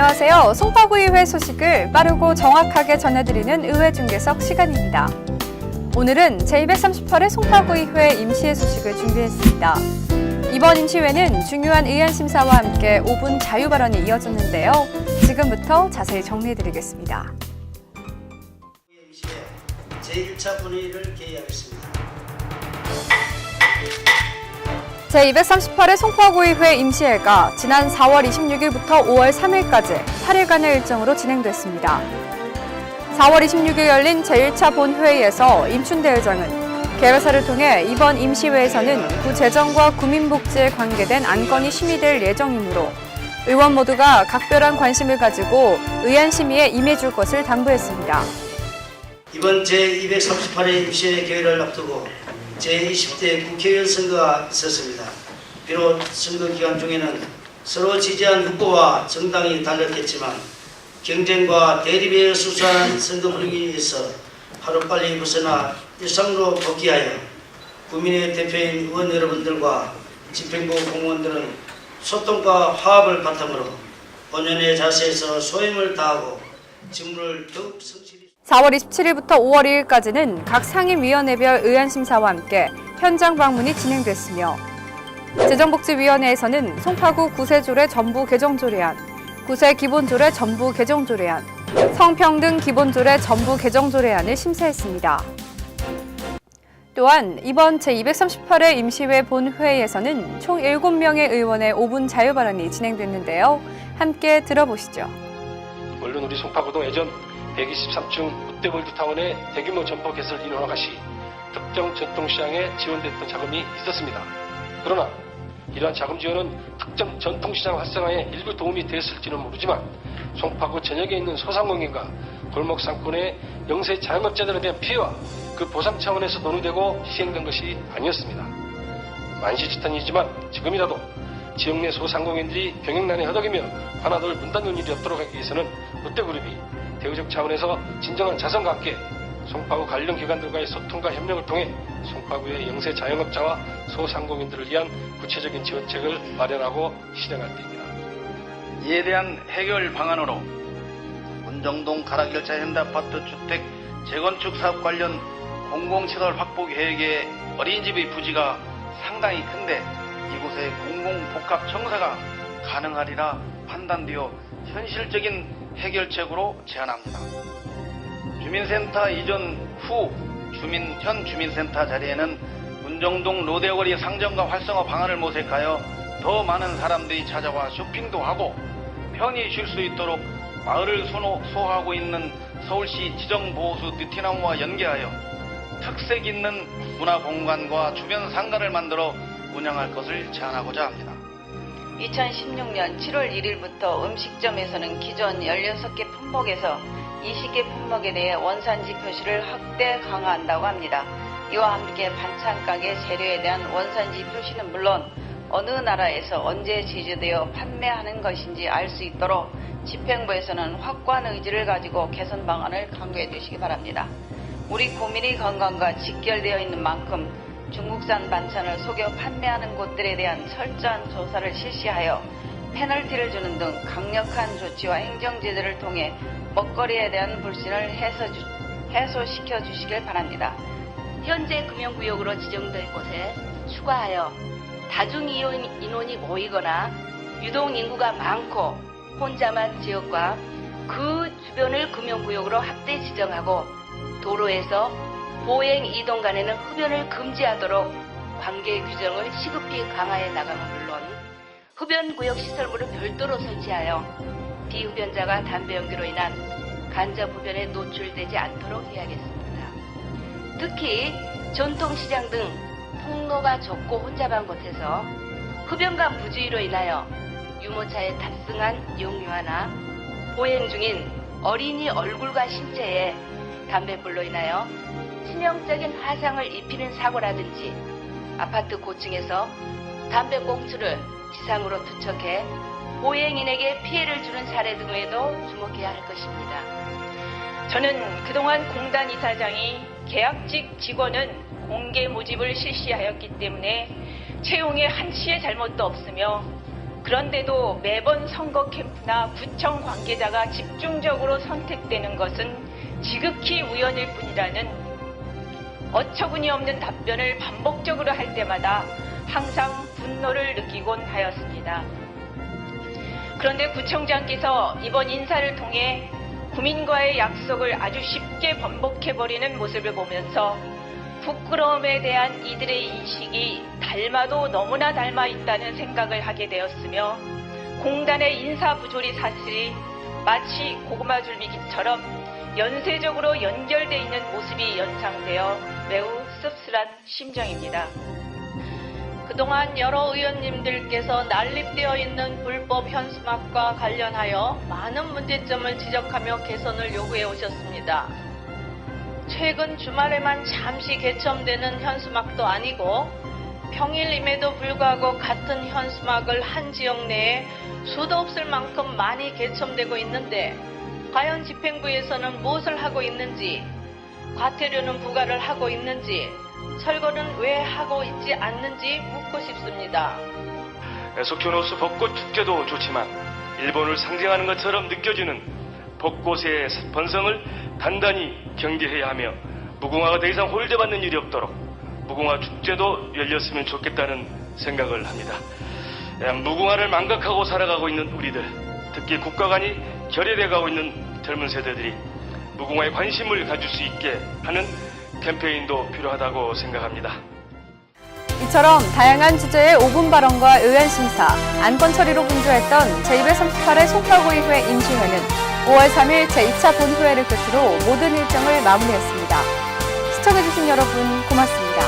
안녕하세요. 송파구의회 소식을 빠르고 정확하게 전해드리는 의회중계석 시간입니다. 오늘은 제238회 송파구의회 임시회 소식을 준비했습니다. 이번 임시회는 중요한 의안 심사와 함께 5분 자유 발언이 이어졌는데요. 지금부터 자세히 정리해드리겠습니다. 임시회 제1차 본회의를 개의하겠습니다. 제238회 송파구의회 임시회가 지난 4월 26일부터 5월 3일까지 8일간의 일정으로 진행됐습니다. 4월 26일 열린 제1차 본회의에서 임춘대 의장은 개회사를 통해 이번 임시회에서는 구재정과 구민복지에 관계된 안건이 심의될 예정이므로 의원 모두가 각별한 관심을 가지고 의안 심의에 임해줄 것을 당부했습니다. 이번 제238회 임시회 개회를 앞두고 제20대 국회의원 선거가 있었습니다. 비록 선거 기간 중에는 서로 지지한 후보와 정당이 달렸겠지만 경쟁과 대립에 수수한 선거 분위기에서 하루빨리 벗어나 일상으로 복귀하여 국민의 대표인 의원 여러분들과 집행부 공무원들은 소통과 화합을 바탕으로 본연의 자세에서 소임을 다하고 직무를 더욱 성실히 4월 27일부터 5월 2일까지는 각 상임위원회별 의안심사와 함께 현장 방문이 진행됐으며 재정복지위원회에서는 송파구 구세조례 전부 개정조례안, 구세기본조례 전부 개정조례안, 성평등 기본조례 전부 개정조례안을 심사했습니다. 또한 이번 제238회 임시회 본회의에서는 총 7명의 의원의 5분 자유발언이 진행됐는데요. 함께 들어보시죠. 물론 우리 송파구도 예전 123층 롯데월드타운의 대규모 점포 개설 인허가가 시 특정 전통시장에 지원됐던 자금이 있었습니다. 그러나 이러한 자금 지원은 특정 전통시장 활성화에 일부 도움이 됐을지는 모르지만 송파구 전역에 있는 소상공인과 골목 상권의 영세 자영업자들에 대한 피해와 그 보상 차원에서 논의되고 시행된 것이 아니었습니다. 만시지탄이지만 지금이라도 지역 내 소상공인들이 경영난에 허덕이며 하나둘 문단 논일이 없도록 하기 위해서는 롯데그룹이 대우적 차원에서 진정한 자성과 함께 송파구 관련 기관들과의 소통과 협력을 통해 송파구의 영세 자영업자와 소상공인들을 위한 구체적인 지원책을 마련하고 실행할 때입니다. 이에 대한 해결 방안으로 문정동 가락열차 현대아파트 주택 재건축 사업 관련 공공시설 확보 계획의 어린이집의 부지가 상당히 큰데 이곳에 공공복합 청사가 가능하리라 판단되어 현실적인 해결책으로 제안합니다. 주민센터 이전 후 현 주민센터 자리에는 문정동 로데거리 상점과 활성화 방안을 모색하여 더 많은 사람들이 찾아와 쇼핑도 하고 편히 쉴 수 있도록 마을을 소화하고 있는 서울시 지정보호수 느티나무와 연계하여 특색 있는 문화공간과 주변 상가를 만들어 운영할 것을 제안하고자 합니다. 2016년 7월 1일부터 음식점에서는 기존 16개 품목에서 20개 품목에 대해 원산지 표시를 확대 강화한다고 합니다. 이와 함께 반찬 가게 재료에 대한 원산지 표시는 물론 어느 나라에서 언제 제조되어 판매하는 것인지 알 수 있도록 집행부에서는 확고한 의지를 가지고 개선 방안을 강구해 주시기 바랍니다. 우리 국민의 건강과 직결되어 있는 만큼 중국산 반찬을 속여 판매하는 곳들에 대한 철저한 조사를 실시하여 페널티를 주는 등 강력한 조치와 행정제재를 통해 먹거리에 대한 불신을 해소시켜 주시길 바랍니다. 현재 금연구역으로 지정된 곳에 추가하여 다중인원이 모이거나 유동인구가 많고 혼잡한 지역과 그 주변을 금연구역으로 확대 지정하고 도로에서 보행 이동 간에는 흡연을 금지하도록 관계 규정을 시급히 강화해 나가는 물론 흡연구역 시설물을 별도로 설치하여 비흡연자가 담배 연기로 인한 간접 흡연에 노출되지 않도록 해야겠습니다. 특히 전통시장 등 통로가 좁고 혼잡한 곳에서 흡연과 부주의로 인하여 유모차에 탑승한 용유아나 보행 중인 어린이 얼굴과 신체에 담뱃불로 인하여 치명적인 화상을 입히는 사고라든지 아파트 고층에서 담배꽁초를 지상으로 투척해 보행인에게 피해를 주는 사례 등에도 주목해야 할 것입니다. 저는 그동안 공단 이사장이 계약직 직원은 공개 모집을 실시하였기 때문에 채용에 한치의 잘못도 없으며 그런데도 매번 선거 캠프나 구청 관계자가 집중적으로 선택되는 것은 지극히 우연일 뿐이라는 어처구니 없는 답변을 반복적으로 할 때마다 항상 분노를 느끼곤 하였습니다. 그런데 구청장께서 이번 인사를 통해 국민과의 약속을 아주 쉽게 번복해버리는 모습을 보면서 부끄러움에 대한 이들의 인식이 닮아도 너무나 닮아 있다는 생각을 하게 되었으며 공단의 인사 부조리 사실이 마치 고구마 줄기처럼 연쇄적으로 연결되어 있는 모습이 연상되어 매우 씁쓸한 심정입니다. 그동안 여러 의원님들께서 난립되어 있는 불법 현수막과 관련하여 많은 문제점을 지적하며 개선을 요구해 오셨습니다. 최근 주말에만 잠시 개첨되는 현수막도 아니고 평일임에도 불구하고 같은 현수막을 한 지역 내에 수도 없을 만큼 많이 개첨되고 있는데 과연 집행부에서는 무엇을 하고 있는지, 과태료는 부과를 하고 있는지, 철거는 왜 하고 있지 않는지 묻고 싶습니다. 속효노수 벚꽃 축제도 좋지만 일본을 상징하는 것처럼 느껴지는 벚꽃의 번성을 단단히 경계해야 하며 무궁화가 더 이상 홀대받는 일이 없도록 무궁화 축제도 열렸으면 좋겠다는 생각을 합니다. 무궁화를 망각하고 살아가고 있는 우리들, 특히 국가 간이 결여돼가고 있는 젊은 세대들이 무궁화에 관심을 가질 수 있게 하는 캠페인도 필요하다고 생각합니다. 이처럼 다양한 주제의 5분 발언과 의원 심사, 안건 처리로 분주했던 제238회 송파구의회 임시회는 5월 3일 제2차 본회의를 끝으로 모든 일정을 마무리했습니다. 시청해주신 여러분 고맙습니다.